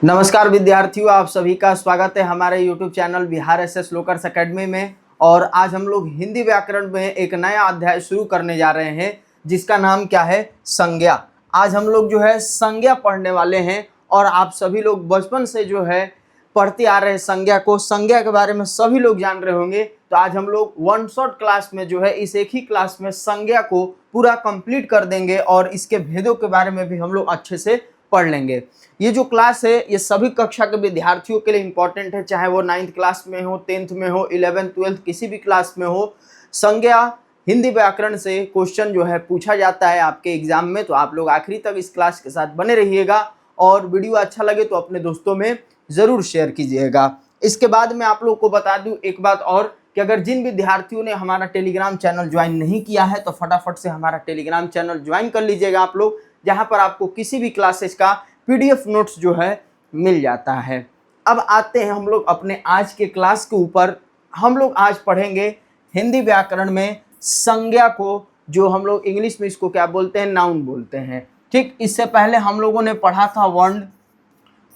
नमस्कार विद्यार्थियों, आप सभी का स्वागत है हमारे YouTube channel Bihar SS lockers academy में। और आज हम लोग हिंदी व्याकरण में एक नया अध्याय शुरू करने जा रहे हैं जिसका नाम क्या है, संज्ञा। आज हम लोग जो है संज्ञा पढ़ने वाले हैं और आप सभी लोग बचपन से जो है पढ़ते आ रहे हैं संज्ञा को। संज्ञा के बारे में सभी लोग जान रहे होंगे। तो आज हम लोग वन शॉट क्लास में जो है इस एक ही क्लास में संज्ञा को पूरा कंप्लीट कर देंगे और इसके भेदों के बारे में भी हम लोग अच्छे से पढ़ लेंगे। ये जो क्लास है ये सभी कक्षा के विद्यार्थियों के लिए इंपॉर्टेंट है, चाहे वो 9th क्लास में हो, 10th में हो, 11th 12th किसी भी क्लास में हो। संज्ञा हिंदी व्याकरण से क्वेश्चन जो है पूछा जाता है आपके एग्जाम में। तो आप लोग आखिरी तक इस क्लास के साथ बने रहिएगा और वीडियो अच्छा लगे तो अपने दोस्तों में ज़रूर शेयर कीजिएगा। इसके बाद मैं आप लोग को बता दूं एक बात और कि अगर जिन विद्यार्थियों ने हमारा टेलीग्राम चैनल ज्वाइन नहीं किया है तो फटाफट से हमारा टेलीग्राम चैनल ज्वाइन कर लीजिएगा आप लोग, जहां पर आपको किसी भी क्लासेस का पीडीएफ नोट्स जो है मिल जाता है। अब आते हैं हम लोग अपने आज के क्लास के ऊपर। हम लोग आज पढ़ेंगे हिंदी व्याकरण में संज्ञा को, जो हम लोग इंग्लिश में इसको क्या बोलते हैं, नाउन बोलते हैं। ठीक, इससे पहले हम लोगों ने पढ़ा था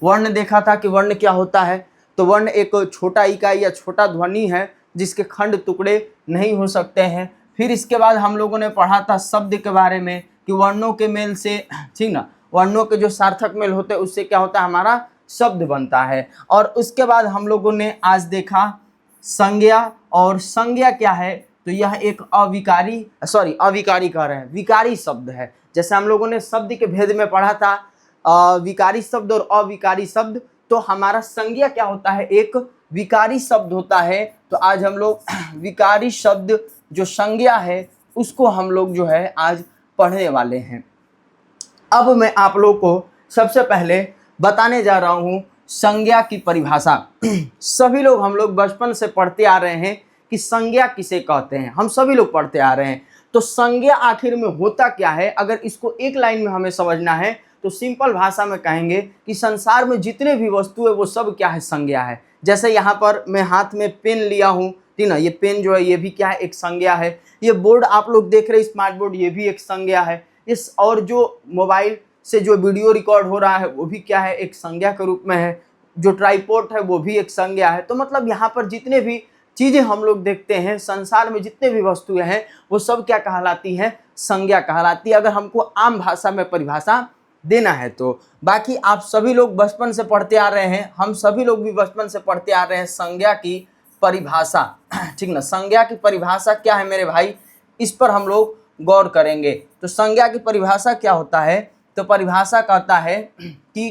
वर्ण देखा था कि वर्ण क्या होता है। तो वर्ण एक छोटा इकाई या छोटा ध्वनि है जिसके खंड टुकड़े नहीं हो सकते हैं। फिर इसके बाद हम लोगों ने पढ़ा था शब्द के बारे में कि वर्णों के मेल से, ठीक ना, वर्णों के जो सार्थक मेल होते हैं उससे क्या होता है, हमारा शब्द बनता है। और उसके बाद हम लोगों ने आज देखा संज्ञा। और संज्ञा क्या है, तो यह एक अविकारी कह रहे हैं, विकारी शब्द है। जैसे हम लोगों ने शब्द के भेद में पढ़ा था विकारी शब्द और अविकारी शब्द, तो हमारा संज्ञा क्या होता है, एक विकारी शब्द होता है। तो आज हम लोग विकारी शब्द जो संज्ञा है उसको हम लोग जो है आज पढ़ने वाले हैं। अब मैं आप लोग को सबसे पहले बताने जा रहा हूं संज्ञा की परिभाषा। सभी लोग हम लोग बचपन से पढ़ते आ रहे हैं कि संज्ञा किसे कहते हैं, हम सभी लोग पढ़ते आ रहे हैं। तो संज्ञा आखिर में होता क्या है, अगर इसको एक लाइन में हमें समझना है तो सिंपल भाषा में कहेंगे कि संसार में जितने भी वस्तु है वो सब क्या है, संज्ञा है। जैसे यहाँ पर मैं हाथ में पेन लिया हूँ, ठीक ना, ये पेन जो है ये भी क्या है, एक संज्ञा है। ये बोर्ड आप लोग देख रहे हैं स्मार्ट बोर्ड, ये भी एक संज्ञा है। इस और जो मोबाइल से जो वीडियो रिकॉर्ड हो रहा है वो भी क्या है, एक संज्ञा के रूप में है। जो ट्राइपॉड है वो भी एक संज्ञा है। तो मतलब यहाँ पर जितने भी चीज़ें हम लोग देखते हैं संसार में, जितने भी वस्तुएं हैं वो सब क्या कहलाती हैं, संज्ञा कहलाती है, अगर हमको आम भाषा में परिभाषा देना है तो। बाकी आप सभी लोग बचपन से पढ़ते आ रहे हैं, हम सभी लोग भी बचपन से पढ़ते आ रहे हैं संज्ञा की परिभाषा, ठीक ना। संज्ञा की परिभाषा क्या है मेरे भाई, इस पर हम लोग गौर करेंगे। तो संज्ञा की परिभाषा क्या होता है, तो परिभाषा कहता है कि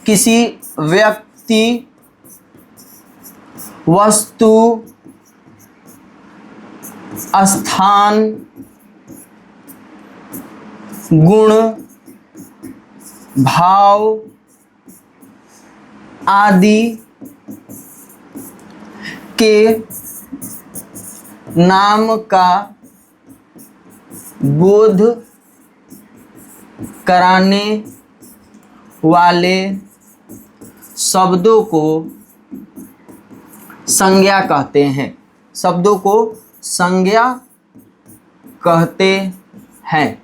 किसी व्यक्ति, वस्तु, स्थान, गुण, भाव आदि के नाम का बोध कराने वाले शब्दों को संज्ञा कहते हैं। शब्दों को संज्ञा कहते हैं।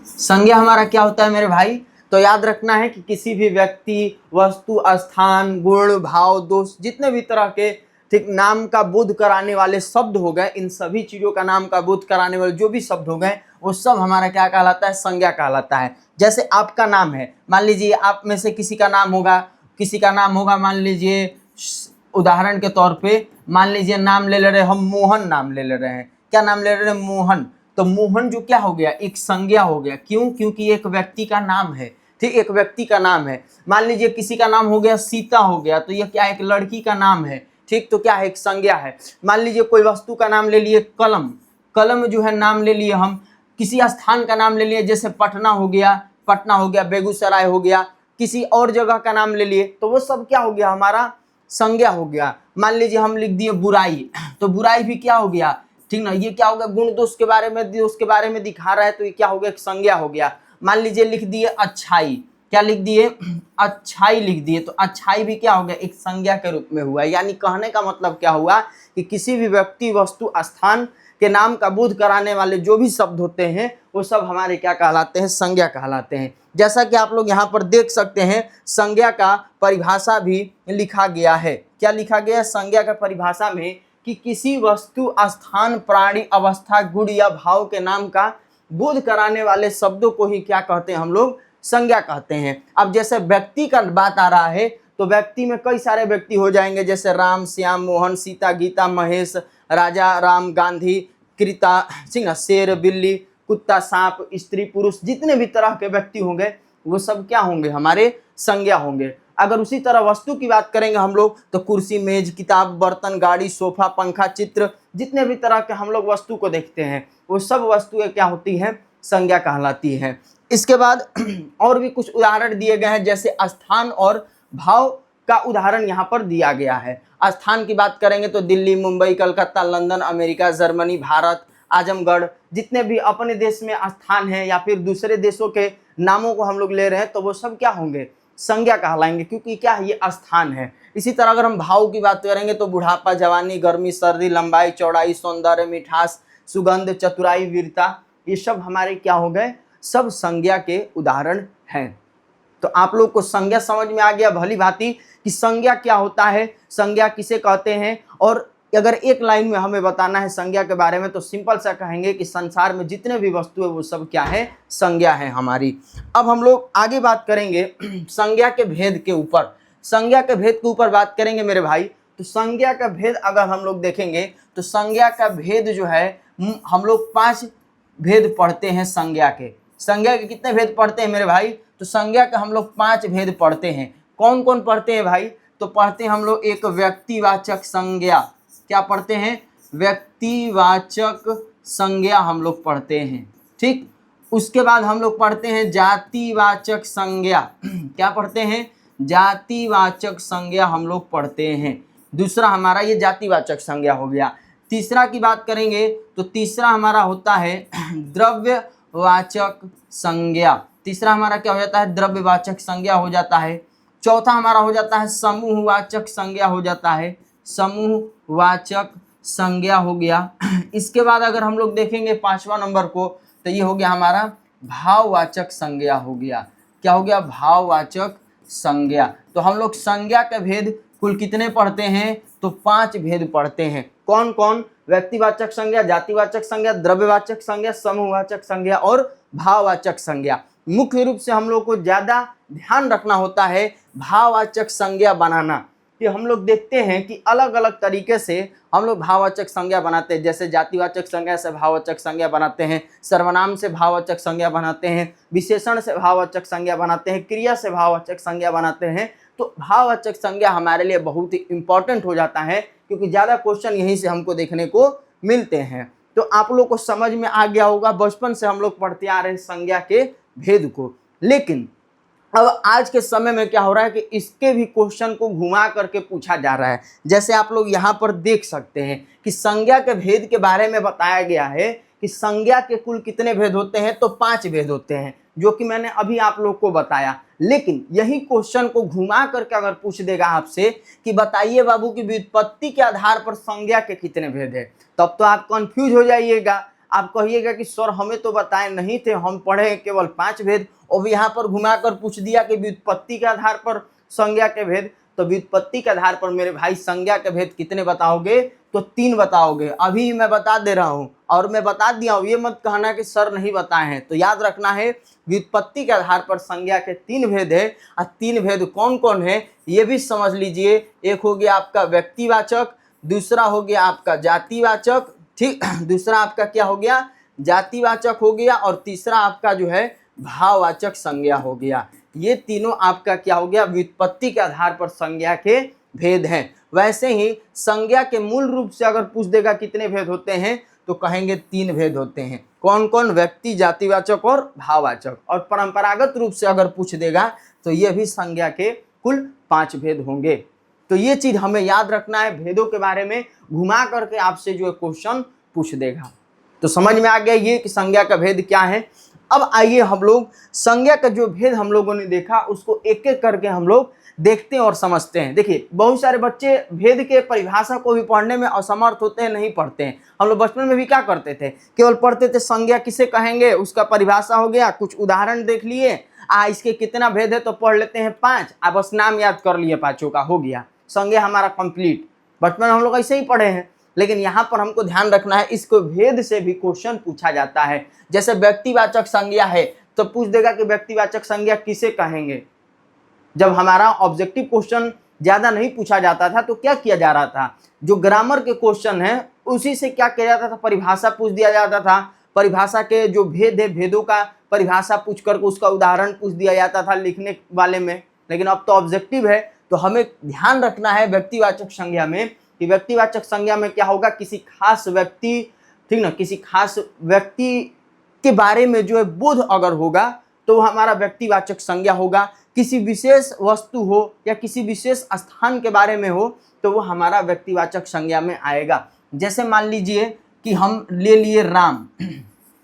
संज्ञा हमारा क्या होता है मेरे भाई, तो याद रखना है कि किसी भी व्यक्ति, वस्तु, स्थान, गुण, भाव, दोष, जितने भी तरह के ठीक नाम का बोध कराने वाले शब्द हो गए, इन सभी चीज़ों का नाम का बोध कराने वाले जो भी शब्द हो गए वो सब हमारा क्या कहलाता है, संज्ञा कहलाता है। जैसे आपका नाम है, मान लीजिए आप में से किसी का नाम होगा, मान लीजिए उदाहरण के तौर पे मान लीजिए नाम ले रहे हम मोहन, नाम ले रहे हैं, क्या नाम ले रहे हैं, मोहन। तो मोहन जो क्या हो गया, एक संज्ञा हो गया। क्यों, क्योंकि एक व्यक्ति का नाम है, ठीक, एक व्यक्ति का नाम है। मान लीजिए किसी का नाम हो गया सीता हो गया, तो यह क्या, एक लड़की का नाम है, ठीक, तो क्या है, एक संज्ञा है। मान लीजिए कोई वस्तु का नाम ले लिए, कलम जो है नाम ले लिए हम। किसी स्थान का नाम ले लिए, जैसे पटना हो गया, बेगूसराय हो गया, किसी और जगह का नाम ले लिए, तो वो सब क्या हो गया, हमारा संज्ञा हो गया। मान लीजिए हम लिख दिए बुराई, तो बुराई भी क्या हो गया, ठीक ना, ये क्या हो गया, गुण दोष के बारे में दिखा रहा है, तो ये क्या हो गया, एक संज्ञा हो गया। मान लीजिए लिख दिए अच्छाई, क्या लिख दिए, अच्छाई लिख दिए, तो अच्छाई भी क्या हो गया, एक संज्ञा के रूप में हुआ। यानी कहने का मतलब क्या हुआ कि किसी भी व्यक्ति, वस्तु, स्थान के नाम का बोध कराने वाले जो भी शब्द होते हैं वो सब हमारे क्या कहलाते हैं, संज्ञा कहलाते हैं। जैसा कि आप लोग यहाँ पर देख सकते हैं संज्ञा का परिभाषा भी लिखा गया है। क्या लिखा गया है संज्ञा का परिभाषा में, कि किसी वस्तु, स्थान, प्राणी, अवस्था, गुण या भाव के नाम का बोध कराने वाले शब्दों को ही क्या कहते हैं, हम लोग संज्ञा कहते हैं। अब जैसे व्यक्ति का बात आ रहा है तो व्यक्ति में कई सारे व्यक्ति हो जाएंगे, जैसे राम, श्याम, मोहन, सीता, गीता, महेश, राजा, राम, गांधी, कृता, सिंह, शेर, बिल्ली, कुत्ता, सांप, स्त्री, पुरुष, जितने भी तरह के व्यक्ति होंगे वो सब क्या होंगे, हमारे संज्ञा होंगे। अगर उसी तरह वस्तु की बात करेंगे हम लोग तो कुर्सी, मेज, किताब, बर्तन, गाड़ी, सोफा, पंखा, चित्र, जितने भी तरह के हम लोग वस्तु को देखते हैं वो सब वस्तुएं क्या होती हैं, संज्ञा कहलाती है। इसके बाद और भी कुछ उदाहरण दिए गए हैं, जैसे स्थान और भाव का उदाहरण यहाँ पर दिया गया है। स्थान की बात करेंगे तो Delhi, Mumbai, Calcutta, London, America, Germany, Bharat, Azamgarh, जितने भी अपने देश में स्थान हैं या फिर दूसरे देशों के नामों को हम लोग ले रहे हैं तो वो सब क्या होंगे, संज्ञा कहलाएंगे, क्योंकि क्या है, ये स्थान है। इसी तरह अगर हम भाव की बात करेंगे तो बुढ़ापा, जवानी, गर्मी, सर्दी, लंबाई, चौड़ाई, सौंदर्य, मिठास, सुगंध, चतुराई, वीरता, ये सब हमारे क्या हो गए, सब संज्ञा के उदाहरण हैं। तो आप लोग को संज्ञा समझ में आ गया भली भांति कि संज्ञा क्या होता है, संज्ञा किसे कहते हैं। और अगर एक लाइन में हमें बताना है संज्ञा के बारे में तो सिंपल सा कहेंगे कि संसार में जितने भी वस्तु है वो सब क्या है, संज्ञा है हमारी। अब हम लोग आगे बात करेंगे संज्ञा के भेद के ऊपर। संज्ञा के भेद के ऊपर बात करेंगे मेरे भाई। तो संज्ञा का भेद अगर हम लोग देखेंगे तो संज्ञा का भेद जो है, हम लोग 5 भेद पढ़ते हैं संज्ञा के। संज्ञा के कितने भेद पढ़ते हैं मेरे भाई, तो संज्ञा का हम लोग 5 भेद पढ़ते हैं। कौन कौन पढ़ते हैं भाई, तो पढ़ते हैं हम लोग एक व्यक्तिवाचक संज्ञा। क्या पढ़ते हैं, व्यक्तिवाचक संज्ञा हम लोग पढ़ते हैं, ठीक। उसके बाद हम लोग पढ़ते हैं जातिवाचक संज्ञा। क्या पढ़ते हैं, जातिवाचक संज्ञा हम लोग पढ़ते हैं। दूसरा हमारा ये जातिवाचक संज्ञा हो गया। तीसरा की बात करेंगे तो तीसरा हमारा होता है द्रव्यवाचक संज्ञा। तीसरा हमारा क्या हो जाता है, द्रव्यवाचक संज्ञा हो जाता है। चौथा हमारा हो जाता है समूहवाचक संज्ञा हो जाता है, समूहवाचक संज्ञा हो गया। इसके बाद अगर हम लोग देखेंगे 5वां नंबर को तो ये हो गया हमारा भाववाचक संज्ञा हो गया। क्या हो गया, भाववाचक संज्ञा। तो हम लोग संज्ञा के भेद कुल कितने पढ़ते हैं, तो 5 भेद पढ़ते हैं। कौन कौन, व्यक्तिवाचक संज्ञा, जातिवाचक संज्ञा, द्रव्यवाचक संज्ञा, समूहवाचक संज्ञा और भाववाचक संज्ञा। मुख्य रूप से हम लोग को ज्यादा ध्यान रखना होता है भाववाचक संज्ञा बनाना, कि हम लोग देखते हैं कि अलग अलग तरीके से हम लोग भाववाचक संज्ञा बनाते हैं। जैसे जातिवाचक संज्ञा से भाववाचक संज्ञा बनाते हैं, सर्वनाम से भाववाचक संज्ञा बनाते हैं, विशेषण से भाववाचक संज्ञा बनाते हैं, क्रिया से भाववाचक संज्ञा बनाते हैं। तो भाववाचक संज्ञा हमारे लिए बहुत ही इंपॉर्टेंट हो जाता है, क्योंकि ज़्यादा क्वेश्चन यहीं से हमको देखने को मिलते हैं। तो आप लोग को समझ में आ गया होगा, बचपन से हम लोग पढ़ते आ रहे हैं संज्ञा के भेद को। लेकिन अब आज के समय में क्या हो रहा है कि इसके भी क्वेश्चन को घुमा करके पूछा जा रहा है। जैसे आप लोग यहाँ पर देख सकते हैं कि संज्ञा के भेद के बारे में बताया गया है कि संज्ञा के कुल कितने भेद होते हैं, तो 5 भेद होते हैं, जो कि मैंने अभी आप लोग को बताया। लेकिन यही क्वेश्चन को घुमा करके अगर पूछ देगा आपसे कि बताइए बाबू की व्युत्पत्ति के आधार पर संज्ञा के कितने भेद है, तब तो आप कंफ्यूज हो जाइएगा। आप कहिएगा कि सर हमें तो बताए नहीं थे, हम पढ़े केवल 5 भेद, और यहाँ पर घुमाकर पूछ दिया कि व्युत्पत्ति के आधार पर संज्ञा के भेद। तो व्युत्पत्ति के आधार पर मेरे भाई संज्ञा के भेद कितने बताओगे, तो 3 बताओगे। अभी मैं बता दे रहा हूँ और मैं बता दिया हूँ, ये मत कहना कि सर नहीं बताए हैं। तो याद रखना है व्युत्पत्ति के आधार पर संज्ञा के 3 भेद है। और 3 भेद कौन कौन है ये भी समझ लीजिए। एक हो गया आपका व्यक्तिवाचक, दूसरा हो गया आपका जातिवाचक, ठीक, दूसरा आपका क्या हो गया, जातिवाचक हो गया, और तीसरा आपका जो है भाववाचक संज्ञा हो गया। ये तीनों आपका क्या हो गया, व्युत्पत्ति के आधार पर संज्ञा के भेद हैं। वैसे ही संज्ञा के मूल रूप से अगर पूछ देगा कितने भेद होते हैं, तो कहेंगे 3 भेद होते हैं। कौन कौन, व्यक्ति, जातिवाचक और भाववाचक। और परंपरागत रूप से अगर पूछ देगा तो ये भी संज्ञा के कुल 5 भेद होंगे। तो ये चीज हमें याद रखना है, भेदों के बारे में घुमा करके आपसे जो क्वेश्चन पूछ देगा। तो समझ में आ गया ये कि संज्ञा का भेद क्या है। अब आइए हम लोग संज्ञा का जो भेद हम लोगों ने देखा उसको एक एक करके हम लोग देखते हैं और समझते हैं। देखिए बहुत सारे बच्चे भेद के परिभाषा को भी पढ़ने में असमर्थ होते हैं, नहीं पढ़ते हैं। हम लोग बचपन में भी क्या करते थे, केवल पढ़ते थे संज्ञा किसे कहेंगे, उसका परिभाषा हो गया, कुछ उदाहरण देख लिए, इसके कितना भेद है तो पढ़ लेते हैं 5, बस नाम याद कर लिए पांचों का, हो गया संज्ञा हमारा कंप्लीट। बचपन में हम लोग ऐसे ही पढ़े हैं। लेकिन यहाँ पर हमको ध्यान रखना है, इसको भेद से भी क्वेश्चन पूछा जाता है। जैसे व्यक्तिवाचक संज्ञा है तो पूछ देगा कि व्यक्तिवाचक संज्ञा किसे कहेंगे। जब हमारा ऑब्जेक्टिव क्वेश्चन ज्यादा नहीं पूछा जाता था तो क्या किया जा रहा था, जो ग्रामर के क्वेश्चन है उसी से क्या किया जाता था, परिभाषा पूछ दिया जाता था। परिभाषा के जो भेद है, भेदों का परिभाषा पूछ करके उसका उदाहरण पूछ दिया जाता था लिखने वाले में। लेकिन अब तो ऑब्जेक्टिव है, तो हमें ध्यान रखना है व्यक्तिवाचक संज्ञा में कि व्यक्तिवाचक संज्ञा में क्या होगा, किसी खास व्यक्ति, ठीक ना, किसी खास व्यक्ति के बारे में जो है बोध अगर होगा तो हमारा व्यक्तिवाचक संज्ञा होगा। किसी विशेष वस्तु हो या किसी विशेष स्थान के बारे में हो तो वो हमारा व्यक्तिवाचक संज्ञा में आएगा। जैसे मान लीजिए कि हम ले लिए राम,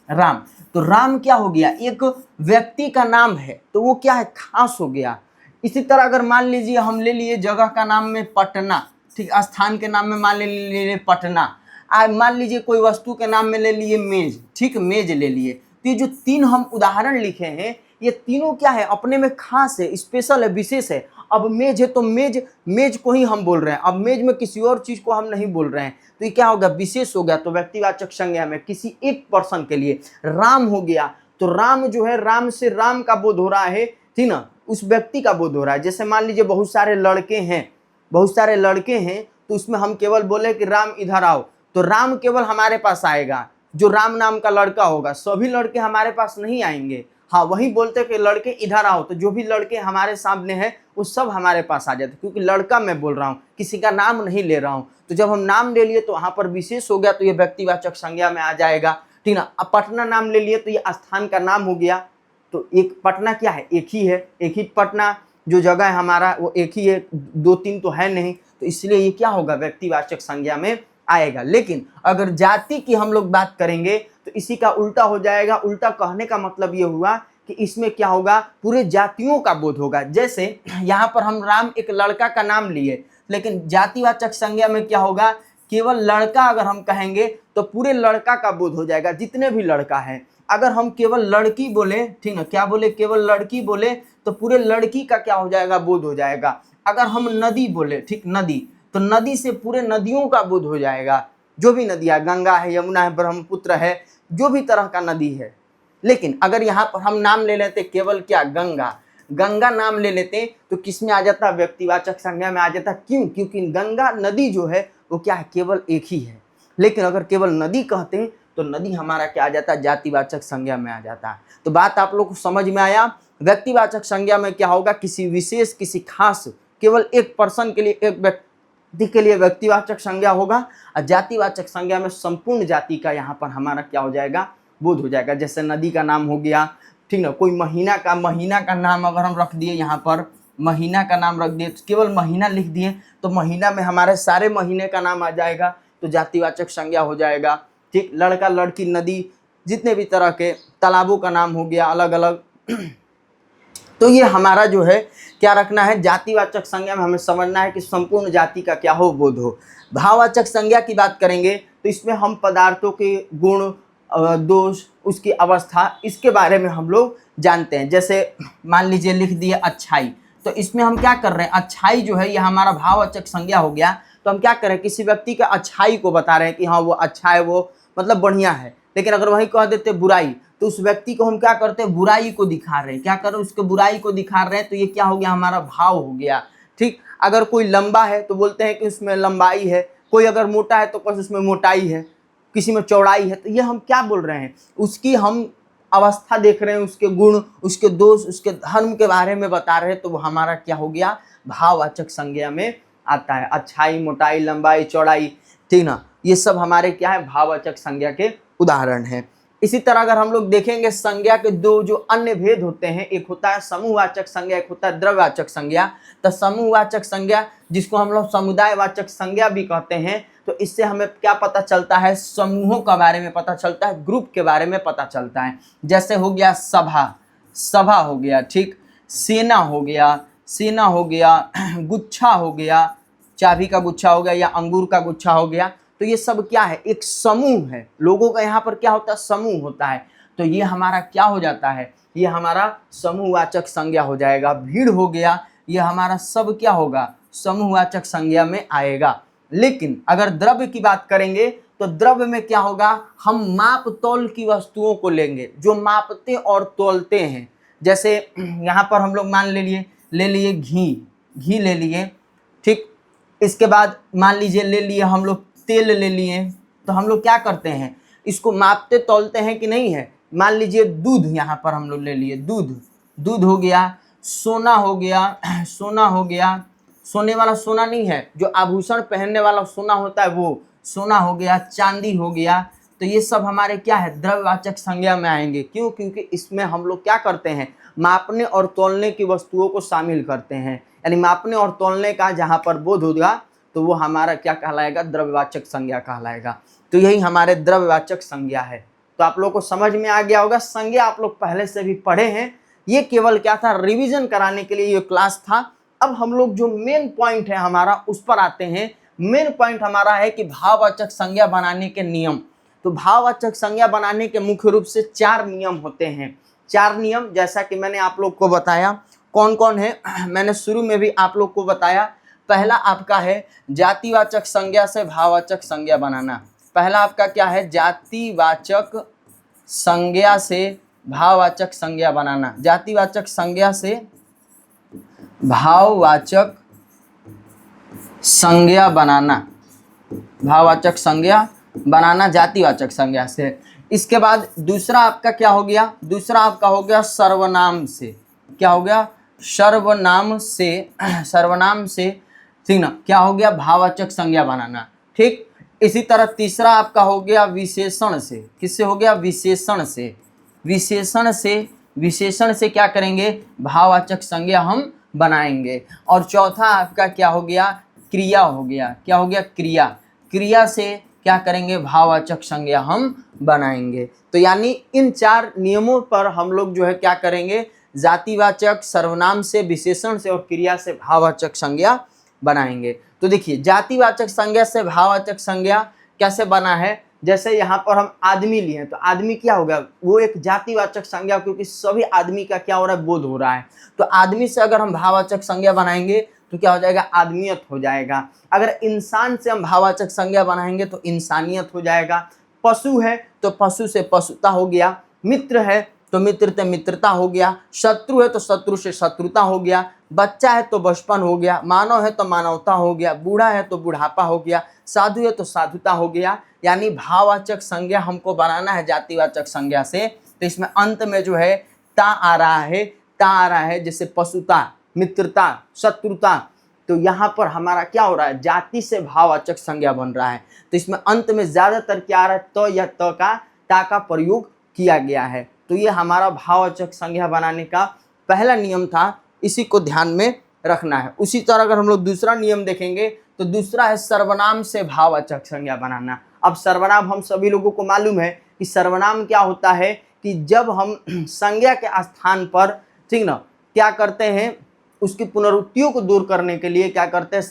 राम, तो राम क्या हो गया, एक व्यक्ति का नाम है तो वो क्या है, खास हो गया। इसी तरह अगर मान लीजिए हम ले लिए जगह का नाम में पटना, ठीक, स्थान के नाम में मान लिए पटना, मान लीजिए कोई वस्तु के नाम में ले लिए मेज, ठीक, मेज ले लिए। तो ये जो 3 हम उदाहरण लिखे हैं ये तीनों क्या है, अपने में खास है, स्पेशल है, विशेष है। अब मेज है तो मेज, मेज को ही हम बोल रहे हैं, अब मेज में किसी और चीज को हम नहीं बोल रहे हैं, तो ये क्या होगा, विशेष हो गया। तो व्यक्तिवाचक संज्ञा में किसी एक पर्सन के लिए राम हो गया, तो राम जो है, राम से राम का बोध हो रहा है, ठीक ना, उस व्यक्ति का बोध हो रहा है। जैसे मान लीजिए बहुत सारे लड़के हैं, बहुत सारे लड़के हैं, तो उसमें हम केवल बोले कि राम इधर आओ, तो राम केवल हमारे पास आएगा, जो राम नाम का लड़का होगा। सभी लड़के हमारे पास नहीं आएंगे। हाँ, वही बोलते कि लड़के इधर आओ, तो जो भी लड़के हमारे सामने हैं वो सब हमारे पास आ जाते, क्योंकि लड़का मैं बोल रहा हूँ, किसी का नाम नहीं ले रहा हूँ। तो जब हम नाम ले लिए तो वहां पर विशेष हो गया, तो ये व्यक्तिवाचक संज्ञा में आ जाएगा, ठीक ना। अब पटना नाम ले लिए तो ये स्थान का नाम हो गया, तो एक पटना क्या है, एक ही है, एक ही पटना जो जगह है हमारा वो एक ही है, 2-3 तो है नहीं, तो इसलिए ये क्या होगा, व्यक्तिवाचक संज्ञा में आएगा। लेकिन अगर जाति की हम लोग बात करेंगे तो इसी का उल्टा हो जाएगा। उल्टा कहने का मतलब ये हुआ कि इसमें क्या होगा, पूरे जातियों का बोध होगा। जैसे यहाँ पर हम राम एक लड़का का नाम लिए, लेकिन जातिवाचक संज्ञा में क्या होगा, केवल लड़का अगर हम कहेंगे तो पूरे लड़का का बोध हो जाएगा, जितने भी लड़का है। अगर हम केवल लड़की बोले, ठीक ना, क्या बोले, केवल लड़की बोले तो पूरे लड़की का क्या हो जाएगा, बोध हो जाएगा। अगर हम नदी बोले, ठीक, नदी, तो नदी से पूरे नदियों का बोध हो जाएगा, जो भी नदियाँ, गंगा है, यमुना है, ब्रह्मपुत्र है, जो भी तरह का नदी है। लेकिन अगर यहाँ पर हम नाम ले लेते केवल क्या, गंगा, गंगा नाम ले लेते तो किस में आ जाता, व्यक्तिवाचक संज्ञा में आ जाता। क्यों, क्योंकि गंगा नदी जो है वो क्या है, केवल एक ही है। लेकिन अगर केवल नदी कहते हैं तो नदी हमारा क्या आ जाता, जातिवाचक संज्ञा में आ जाता। तो बात आप लोग को समझ में आया। व्यक्तिवाचक संज्ञा में क्या होगा, किसी विशेष, किसी खास, केवल एक पर्सन के लिए, एक व्यक्ति के लिए व्यक्तिवाचक संज्ञा होगा, और जातिवाचक संज्ञा में संपूर्ण जाति का यहाँ पर हमारा क्या हो जाएगा, बोध हो जाएगा। जैसे नदी का नाम हो गया, ठीक ना, कोई महीना का नाम अगर हम रख दिए, यहाँ पर महीना का नाम रख दिए, तो केवल महीना लिख दिए तो महीना में हमारे सारे महीने का नाम आ जाएगा, तो जातिवाचक संज्ञा हो जाएगा। ठीक, लड़का, लड़की, नदी, जितने भी तरह के तालाबों का नाम हो गया अलग अलग। तो ये हमारा जो है क्या रखना है, जातिवाचक संज्ञा में हमें समझना है कि संपूर्ण जाति का क्या हो, बोध हो। भाववाचक संज्ञा की बात करेंगे तो इसमें हम पदार्थों के गुण, दोष, उसकी अवस्था, इसके बारे में हम लोग जानते हैं। जैसे मान लीजिए लिख दिए अच्छाई, तो इसमें हम क्या कर रहे हैं, अच्छाई जो है ये हमारा भाववाचक संज्ञा हो गया। तो हम क्या करें, किसी व्यक्ति का अच्छाई को बता रहे हैं कि हाँ वो अच्छा है, वो मतलब बढ़िया है। लेकिन अगर वही कह देते बुराई, तो उस व्यक्ति को हम क्या करते हैं, बुराई को दिखा रहे हैं, क्या कर रहे हैं, उसके बुराई को दिखा रहे हैं, तो ये क्या हो गया, हमारा भाव हो गया। ठीक, अगर कोई लंबा है तो बोलते हैं कि उसमें लंबाई है, कोई अगर मोटा है तो बस उसमें मोटाई है, किसी में चौड़ाई है, तो ये हम क्या बोल रहे हैं, उसकी हम अवस्था देख रहे हैं, उसके गुण, उसके दोष, उसके धर्म के बारे में बता रहे हैं, तो वो हमारा क्या हो गया, भाववाचक संज्ञा में आता है। अच्छाई, मोटाई, लंबाई, चौड़ाई, ठीक ना, ये सब हमारे क्या है, भाववाचक संज्ञा के उदाहरण हैं। इसी तरह अगर हम लोग देखेंगे संज्ञा के दो जो अन्य भेद होते हैं, एक होता है समूहवाचक संज्ञा, एक होता है द्रव्यवाचक संज्ञा। तो समूहवाचक संज्ञा जिसको हम लोग समुदायवाचक संज्ञा भी कहते हैं, तो इससे हमें क्या पता चलता है, समूहों के बारे में पता चलता है, ग्रुप के बारे में पता चलता है। जैसे हो गया सभा, सभा हो गया, ठीक, सेना हो गया, सेना हो गया, गुच्छा हो गया, चाबी का गुच्छा हो गया या अंगूर का गुच्छा हो गया। तो ये सब क्या है, एक समूह है, लोगों का यहाँ पर क्या होता है, समूह होता है। तो ये हमारा क्या हो जाता है, ये हमारा समूहवाचक संज्ञा हो जाएगा। भीड़ हो गया, ये हमारा सब क्या होगा, समूहवाचक संज्ञा में आएगा। लेकिन अगर द्रव्य की बात करेंगे तो द्रव्य में क्या होगा, हम माप तौल की वस्तुओं को लेंगे जो मापते और तौलते हैं। जैसे यहाँ पर हम लोग मान ले लिए घी ले लिए, ठीक। इसके बाद मान लीजिए ले लिए हम लोग तेल ले लिए। तो हम लोग क्या करते हैं, इसको मापते तौलते हैं कि नहीं है। मान लीजिए दूध, यहाँ पर हम लोग ले लिए दूध हो गया, सोना हो गया, सोना हो गया, सोने वाला सोना नहीं है, जो आभूषण पहनने वाला सोना होता है वो सोना हो गया, चांदी हो गया। तो ये सब हमारे क्या है, द्रव्यवाचक संज्ञा में आएंगे। क्यों, क्योंकि इसमें हम लोग क्या करते हैं, मापने और तौलने की वस्तुओं को शामिल करते हैं। यानी मापने और तौलने का जहाँ पर बोध होगा तो वो हमारा क्या कहलाएगा, द्रव्यवाचक संज्ञा कहलाएगा। तो यही हमारे द्रव्यवाचक संज्ञा है। तो आप लोग को समझ में आ गया होगा। संज्ञा आप लोग पहले से भी पढ़े हैं, ये केवल क्या था, रिवीजन कराने के लिए ये क्लास था। अब हम लोग जो मेन पॉइंट है हमारा उस पर आते हैं। मेन पॉइंट हमारा है कि भाववाचक संज्ञा बनाने के नियम। तो भाववाचक संज्ञा बनाने के मुख्य रूप से 4 नियम होते हैं। 4 नियम, जैसा कि मैंने आप लोग को बताया। कौन कौन है, मैंने शुरू में भी आप लोग को बताया। पहला आपका है जातिवाचक संज्ञा से भाववाचक संज्ञा बनाना। पहला आपका क्या है, जातिवाचक संज्ञा से भाववाचक संज्ञा बनाना। जातिवाचक संज्ञा से भाववाचक संज्ञा बनाना, भाववाचक संज्ञा बनाना जातिवाचक संज्ञा से। इसके बाद दूसरा आपका क्या हो गया, दूसरा आपका हो गया सर्वनाम से। क्या हो गया, सर्वनाम से, सर्वनाम से, ठीक ना, क्या हो गया, भाववाचक संज्ञा बनाना, ठीक। इसी तरह तीसरा आपका हो गया विशेषण से। किससे हो गया, विशेषण से। विशेषण से, विशेषण से क्या करेंगे, भाववाचक संज्ञा हम बनाएंगे। और चौथा आपका क्या हो गया, क्रिया हो गया। क्या हो गया, क्रिया। क्रिया से क्या करेंगे, भाववाचक संज्ञा हम बनाएंगे। तो यानी इन 4 नियमों पर हम लोग जो है क्या करेंगे, जातिवाचक, सर्वनाम से, विशेषण से और क्रिया से भाववाचक संज्ञा बनाएंगे। तो देखिए जातिवाचक संज्ञा से भाववाचक संज्ञा कैसे बना है। जैसे यहाँ पर हम आदमी लिए तो आदमी क्या होगा, वो एक जातिवाचक संज्ञा, क्योंकि सभी आदमी का क्या हो रहा है, बोध हो रहा है। तो आदमी से अगर हम भाववाचक संज्ञा बनाएंगे तो क्या हो जाएगा, आदमियत हो जाएगा। अगर इंसान से हम भाववाचक संज्ञा बनाएंगे तो इंसानियत हो जाएगा। पशु है तो पशु से पशुता हो गया। मित्र है तो मित्र से मित्रता हो गया। शत्रु है तो शत्रु से शत्रुता हो गया। बच्चा है तो बचपन हो गया। मानव है तो मानवता हो गया। बूढ़ा है तो बुढ़ापा हो गया। साधु है तो साधुता हो गया। यानी भाववाचक संज्ञा हमको बनाना है जातिवाचक संज्ञा से। तो इसमें अंत में जो है ता आ रहा है, ता आ रहा है, जैसे पशुता, मित्रता, शत्रुता। तो यहाँ पर हमारा क्या हो रहा है, जाति से भाववाचक संज्ञा बन रहा है। तो इसमें अंत में ज्यादातर क्या आ रहा है, त या त का, ता का प्रयोग किया गया है। तो ये हमारा भाववाचक संज्ञा बनाने का पहला नियम था, इसी को ध्यान में रखना है। उसी तरह अगर हम लोग दूसरा नियम देखेंगे तो दूसरा है सर्वनाम से भाववाचक संज्ञा बनाना। अब सर्वनाम हम सभी लोगों को मालूम है कि सर्वनाम क्या होता है, कि जब हम संज्ञा के स्थान पर, ठीक ना, क्या करते हैं, उसकी पुनरुक्तियों को दूर करने के लिए क्या करते हैं,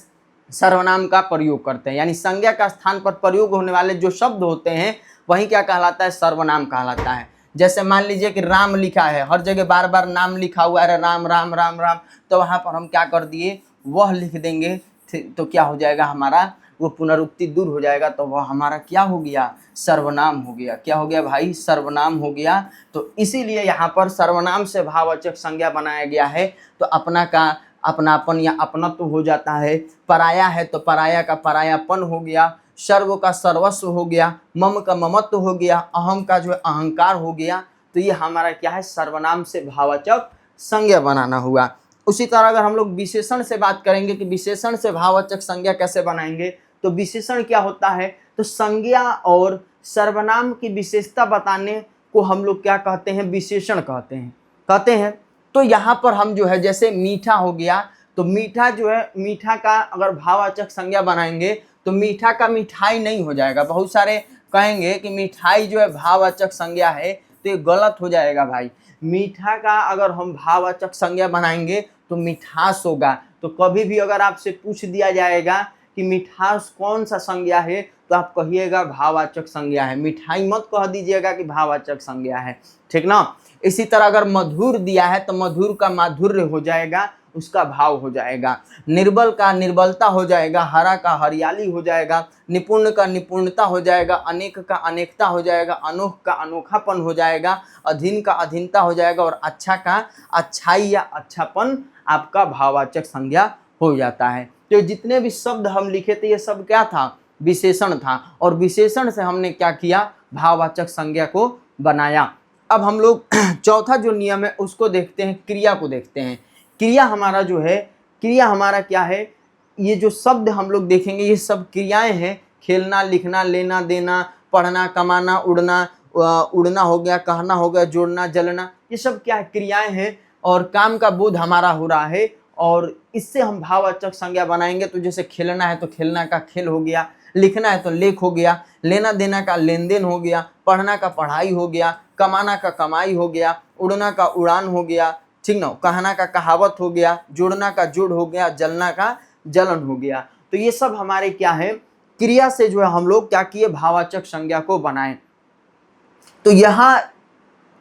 सर्वनाम का प्रयोग करते हैं। यानी संज्ञा का स्थान पर प्रयोग होने वाले जो शब्द होते हैं वही क्या कहलाता है, सर्वनाम कहलाता है। जैसे मान लीजिए कि राम लिखा है, हर जगह बार बार नाम लिखा हुआ है, राम राम राम राम, तो वहाँ पर हम क्या कर दिए, वह लिख देंगे, तो क्या हो जाएगा, हमारा वो पुनरुक्ति दूर हो जाएगा। तो वह हमारा क्या हो गया, सर्वनाम हो गया। क्या हो गया भाई, सर्वनाम हो गया। तो इसीलिए यहाँ पर सर्वनाम से भाववाचक संज्ञा बनाया गया है। तो अपना का अपनापन या अपनत्व हो जाता है। पराया है तो पराया का परायापन हो गया। सर्व का सर्वस्व हो गया। मम का ममत्व हो गया। अहम का जो है अहंकार हो गया। तो ये हमारा क्या है, सर्वनाम से भाववाचक संज्ञा बनाना हुआ। उसी तरह अगर हम लोग विशेषण से बात करेंगे कि विशेषण से भाववाचक संज्ञा कैसे बनाएंगे, तो विशेषण क्या होता है, तो संज्ञा और सर्वनाम की विशेषता बताने को हम लोग क्या कहते हैं, विशेषण कहते हैं। तो यहाँ पर हम जो है जैसे मीठा हो गया, तो मीठा जो है, मीठा का अगर भाववाचक संज्ञा बनाएंगे तो मीठा का मिठाई नहीं हो जाएगा। बहुत सारे कहेंगे कि मिठाई जो है भाववाचक संज्ञा है, तो ये गलत हो जाएगा भाई। मीठा का अगर हम भाववाचक संज्ञा बनाएंगे तो मिठास होगा। तो कभी भी अगर आपसे पूछ दिया जाएगा कि मिठास कौन सा संज्ञा है, तो आप कहिएगा भाववाचक संज्ञा है। मिठाई मत कह दीजिएगा कि भाववाचक संज्ञा है, ठीक ना। इसी तरह अगर मधुर दिया है तो मधुर का माधुर्य हो जाएगा, उसका भाव हो जाएगा। निर्बल का निर्बलता हो जाएगा, हरा का हरियाली हो जाएगा, निपुण का निपुणता हो जाएगा, अनेक का अनेकता हो जाएगा, अनोख का अनोखापन हो जाएगा, अधीन का अधीनता हो जाएगा, और अच्छा का अच्छाई या अच्छापन आपका भाववाचक संज्ञा हो जाता है। तो जितने भी शब्द हम लिखे थे ये सब क्या था, विशेषण था, और विशेषण से हमने क्या किया, भाववाचक संज्ञा को बनाया। अब हम लोग चौथा जो नियम है उसको देखते हैं, क्रिया को देखते हैं। क्रिया हमारा जो है, क्रिया हमारा क्या है, ये जो शब्द हम लोग देखेंगे ये सब क्रियाएं हैं। खेलना, लिखना, लेना देना, पढ़ना, कमाना, उड़ना, उड़ना हो गया, कहना हो गया, जोड़ना, जलना, ये सब क्या है, क्रियाएं हैं। और काम का बोध हमारा हो रहा है, और इससे हम भाववाचक संज्ञा बनाएंगे। तो जैसे खेलना है तो खेलना का खेल हो गया, लिखना है तो लेख हो गया, लेना देना का लेन देन हो गया, पढ़ना का पढ़ाई हो गया, कमाना का कमाई हो गया, उड़ना का उड़ान हो गया, ठीक ना, कहना का कहावत हो गया, जोड़ना का जोड़ हो गया, जलना का जलन हो गया। तो ये सब हमारे क्या है, क्रिया से जो है हम लोग क्या किए, भाववाचक संज्ञा को बनाएं। तो यहाँ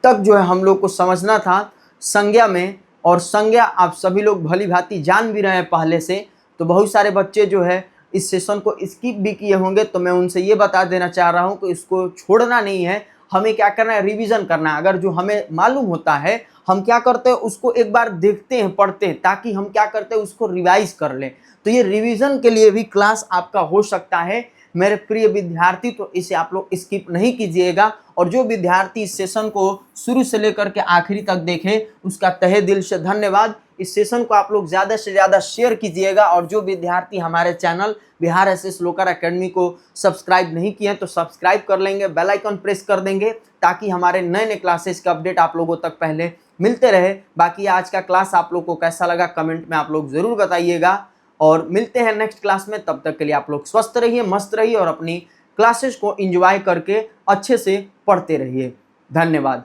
तक जो है हम लोग को समझना था संज्ञा में। और संज्ञा आप सभी लोग भली भांति जान भी रहे हैं पहले से। तो बहुत सारे बच्चे जो है इस सेशन को स्किप भी किए होंगे, तो मैं उनसे ये बता देना चाह रहा हूँ कि इसको छोड़ना नहीं है, हमें क्या करना है, रिवीजन करना है। अगर जो हमें मालूम होता है हम क्या करते हैं, उसको एक बार देखते हैं, पढ़ते हैं, ताकि हम क्या करते हैं, उसको रिवाइज कर लें। तो ये रिवीजन के लिए भी क्लास आपका हो सकता है मेरे प्रिय विद्यार्थी। तो इसे आप लोग स्किप नहीं कीजिएगा। और जो विद्यार्थी इस सेशन को शुरू से लेकर के आखिरी तक देखे उसका तहे दिल से धन्यवाद। इस सेशन को आप लोग ज़्यादा से ज़्यादा शेयर कीजिएगा। और जो विद्यार्थी हमारे चैनल बिहार एसएस लोकर एकेडमी को सब्सक्राइब नहीं किए हैं तो सब्सक्राइब कर लेंगे, बेल आइकन प्रेस कर देंगे, ताकि हमारे नए नए क्लासेस का अपडेट आप लोगों तक पहले मिलते रहे। बाकी आज का क्लास आप लोग को कैसा लगा कमेंट में आप लोग ज़रूर बताइएगा। और मिलते हैं नेक्स्ट क्लास में, तब तक के लिए आप लोग स्वस्थ रहिए, मस्त रहिए, और अपनी क्लासेस को एंजॉय करके अच्छे से पढ़ते रहिए। धन्यवाद।